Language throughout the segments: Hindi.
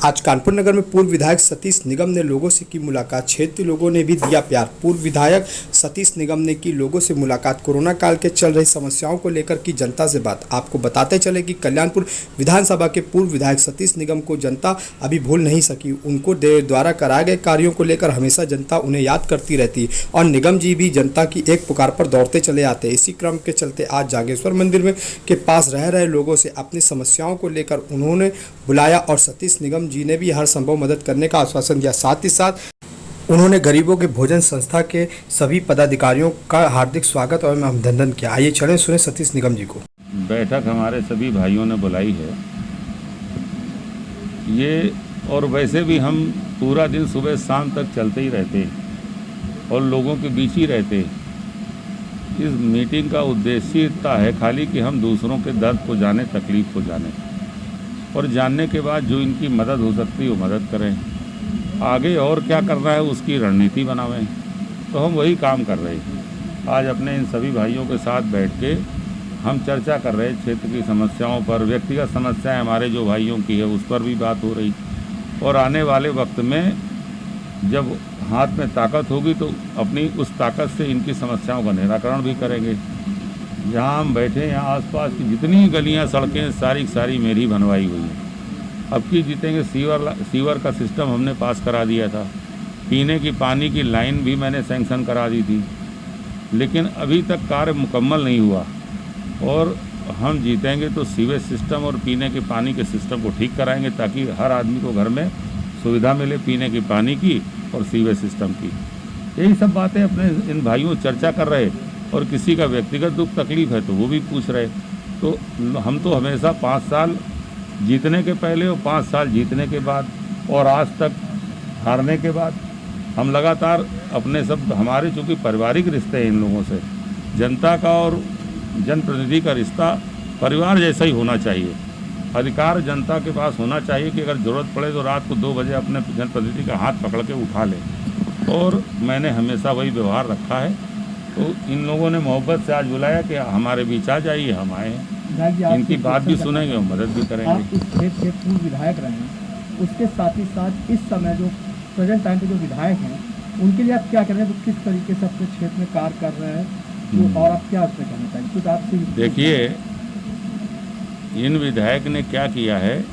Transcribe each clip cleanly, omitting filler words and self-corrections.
आज कानपुर नगर में पूर्व विधायक सतीश निगम ने लोगों से की मुलाकात। क्षेत्रीय लोगों ने भी दिया प्यार। पूर्व विधायक सतीश निगम ने की लोगों से मुलाकात। कोरोना काल के चल रही समस्याओं को लेकर की जनता से बात। आपको बताते चले कि कल्याणपुर विधानसभा के पूर्व विधायक सतीश निगम को जनता अभी भूल नहीं सकी। उनको द्वारा कराए गए कार्यों को लेकर हमेशा जनता उन्हें याद करती रहती और निगम जी भी जनता की एक पुकार पर दौड़ते चले आते। इसी क्रम के चलते आज जागेश्वर मंदिर में के पास रह रहे लोगों से अपनी समस्याओं को लेकर उन्होंने बुलाया और सतीश निगम जी ने भी हर संभव मदद करने का आश्वासन दिया। साथ ही साथ उन्होंने गरीबों के भोजन संस्था के सभी पदाधिकारियों का हार्दिक स्वागत और अभिनंदन किया। आइए चलें सुने सतीश निगम जी को। बैठक हमारे सभी भाइयों ने बुलाई है ये, और वैसे भी हम पूरा दिन सुबह शाम तक चलते ही रहते और लोगों के बीच ही रहते। इस मीटिंग का उद्देश्य इतना है खाली कि हम दूसरों के दर्द को जाने, तकलीफ को जाने और जानने के बाद जो इनकी मदद हो सकती है वो मदद करें। आगे और क्या करना है उसकी रणनीति बनावें। तो हम वही काम कर रहे हैं। आज अपने इन सभी भाइयों के साथ बैठ के हम चर्चा कर रहे हैं क्षेत्र की समस्याओं पर। व्यक्तिगत समस्याएं हमारे जो भाइयों की है उस पर भी बात हो रही और आने वाले वक्त में जब हाथ में ताकत होगी तो अपनी उस ताकत से इनकी समस्याओं का निराकरण भी करेंगे। जहाँ हम बैठे हैं यहाँ आसपास की जितनी गलियाँ सड़कें सारी मेरी बनवाई हुई है। अब की जीतेंगे सीवर का सिस्टम हमने पास करा दिया था। पीने की पानी की लाइन भी मैंने सैंक्शन करा दी थी, लेकिन अभी तक कार्य मुकम्मल नहीं हुआ। और हम जीतेंगे तो सीवेज सिस्टम और पीने के पानी के सिस्टम को ठीक कराएंगे ताकि हर आदमी को घर में सुविधा मिले पीने के पानी की और सीवेज सिस्टम की। यही सब बातें अपने इन भाइयों चर्चा कर रहे और किसी का व्यक्तिगत दुख तकलीफ है तो वो भी पूछ रहे। तो हम तो हमेशा 5 साल जीतने के पहले और 5 साल जीतने के बाद और आज तक हारने के बाद हम लगातार अपने सब, हमारे चूँकि पारिवारिक रिश्ते हैं इन लोगों से, जनता का और जनप्रतिनिधि का रिश्ता परिवार जैसा ही होना चाहिए। अधिकार जनता के पास होना चाहिए कि अगर ज़रूरत पड़े तो रात को 2 बजे अपने जनप्रतिनिधि का हाथ पकड़ के उठा ले, और मैंने हमेशा वही व्यवहार रखा है। तो इन लोगों ने मोहब्बत से आज बुलाया कि हमारे बीच आ जाइए, हम आए हैं, इनकी बात भी सुनेंगे और मदद भी करेंगे। आप इस क्षेत्र के पूर्व विधायक रहे हैं, उसके साथ ही साथ इस समय जो प्रेजेंट टाइम पे जो विधायक हैं उनके लिए आप क्या कर रहे हैं, तो किस तरीके से अपने क्षेत्र में कार्य कर रहे हैं, तो और आप क्या उसमें कहना चाहिए कुछ आपसे? देखिए, इन विधायक ने क्या किया है,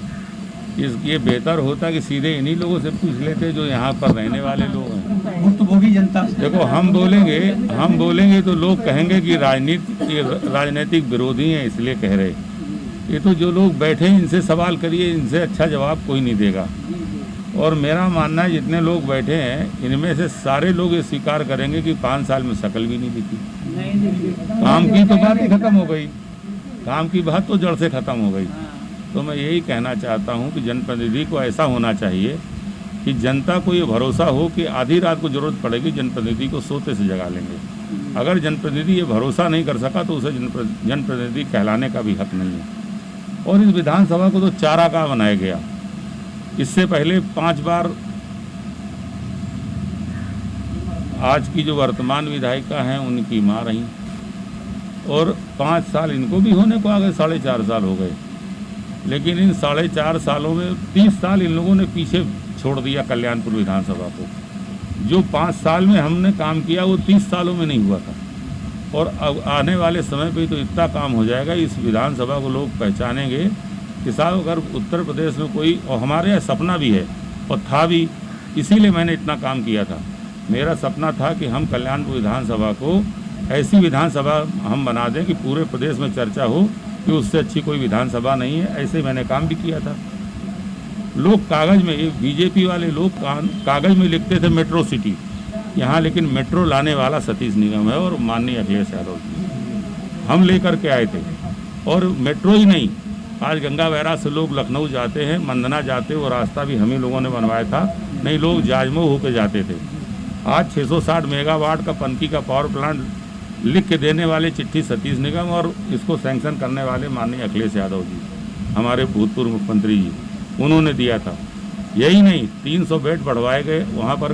ये बेहतर होता कि सीधे इन्हीं लोगों से पूछ लेते जो यहाँ पर रहने वाले लोग हैं। भुक्तभोगी जनता। देखो, हम बोलेंगे तो लोग कहेंगे कि राजनीतिक विरोधी हैं इसलिए कह रहे। ये तो जो लोग बैठे हैं इनसे सवाल करिए, इनसे अच्छा जवाब कोई नहीं देगा। और मेरा मानना है जितने लोग बैठे हैं इनमें से सारे लोग ये स्वीकार करेंगे कि 5 साल में शक्ल भी नहीं दिखी। काम की तो बात ही खत्म हो गई, काम की बात तो जड़ से ख़त्म हो गई। तो मैं यही कहना चाहता हूं कि जनप्रतिनिधि को ऐसा होना चाहिए कि जनता को ये भरोसा हो कि आधी रात को ज़रूरत पड़ेगी जनप्रतिनिधि को सोते से जगा लेंगे। अगर जनप्रतिनिधि ये भरोसा नहीं कर सका तो उसे जनप्रतिनिधि कहलाने का भी हक नहीं है। और इस विधानसभा को तो चारागाह बनाया गया। इससे पहले 5 बार आज की जो वर्तमान विधायिका हैं उनकी माँ रहीं और 5 साल इनको भी होने को आ गए, 4.5 साल हो गए। लेकिन इन 4.5 सालों में 30 साल इन लोगों ने पीछे छोड़ दिया कल्याणपुर विधानसभा को। जो 5 साल में हमने काम किया वो 30 सालों में नहीं हुआ था। और अब आने वाले समय पे तो इतना काम हो जाएगा, इस विधानसभा को लोग पहचानेंगे कि साहब अगर उत्तर प्रदेश में कोई, और हमारे यहाँ सपना भी है और था भी, इसीलिए मैंने इतना काम किया था। मेरा सपना था कि हम कल्याणपुर विधानसभा को ऐसी विधानसभा हम बना दें कि पूरे प्रदेश में चर्चा हो कि उससे अच्छी कोई विधानसभा नहीं है। ऐसे मैंने काम भी किया था। लोग कागज़ में, ये बीजेपी वाले लोग कागज़ में लिखते थे मेट्रो सिटी, यहाँ लेकिन मेट्रो लाने वाला सतीश निगम है और माननीय अखिलेश यादव जी हम लेकर के आए थे। और मेट्रो ही नहीं, आज गंगा बैराज से लोग लखनऊ जाते हैं, मंदना जाते, वो रास्ता भी हम ही लोगों ने बनवाया था, नहीं लोग जाजमऊ होकर जाते थे। आज 660 मेगावाट का पनकी का पावर प्लांट लिख के देने वाले चिट्ठी सतीश निगम और इसको सैंक्शन करने वाले माननीय अखिलेश यादव जी, हमारे भूतपूर्व मुख्यमंत्री जी, उन्होंने दिया था। यही नहीं, 300 बेड बढ़वाए गए वहाँ पर।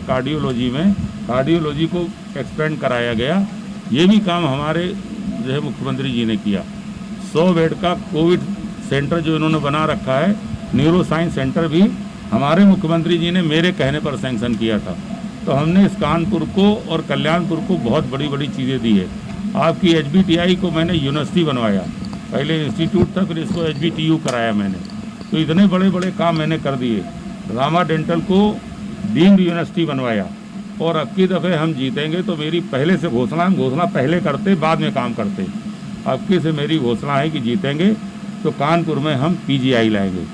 कार्डियोलॉजी को एक्सपेंड कराया गया। ये भी काम हमारे जो है मुख्यमंत्री जी ने किया। 100 बेड का कोविड सेंटर जो इन्होंने बना रखा है, न्यूरो साइंस सेंटर भी हमारे मुख्यमंत्री जी ने मेरे कहने पर सैंक्शन किया था। तो हमने इस कानपुर को और कल्याणपुर को बहुत बड़ी बड़ी चीज़ें दी है। आपकी HBTI को मैंने यूनिवर्सिटी बनवाया, पहले इंस्टीट्यूट था, फिर इसको HBTU कराया मैंने। तो इतने बड़े बड़े काम मैंने कर दिए। रामा डेंटल को डीम्ड यूनिवर्सिटी बनवाया। और अब की दफ़े हम जीतेंगे तो मेरी पहले से घोषणा, हम घोषणा पहले करते बाद में काम करते। अब की से मेरी घोषणा है कि जीतेंगे तो कानपुर में हम PGI लाएंगे।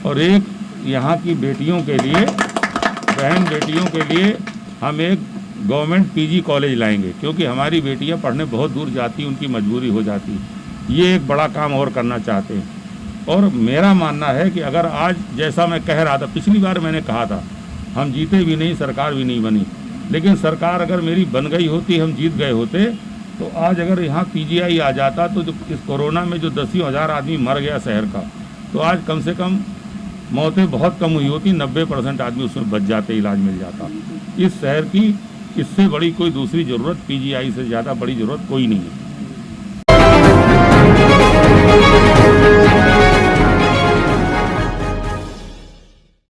और एक यहाँ की बेटियों के लिए, बहन बेटियों के लिए हम एक गवर्नमेंट PG कॉलेज लाएंगे, क्योंकि हमारी बेटियाँ पढ़ने बहुत दूर जाती, उनकी मजबूरी हो जाती। ये एक बड़ा काम और करना चाहते हैं। और मेरा मानना है कि अगर आज, जैसा मैं कह रहा था, पिछली बार मैंने कहा था हम जीते भी नहीं, सरकार भी नहीं बनी, लेकिन सरकार अगर मेरी बन गई होती, हम जीत गए होते, तो आज अगर यहाँ PGI आ जाता तो जो इस कोरोना में जो 10,000 आदमी मर गया शहर का, तो आज कम से कम मौतें बहुत कम हुई होती, 90% आदमी उसमें बच जाते, इलाज मिल जाता। इस शहर की इससे बड़ी कोई दूसरी ज़रूरत, PGI से ज़्यादा बड़ी ज़रूरत कोई नहीं है।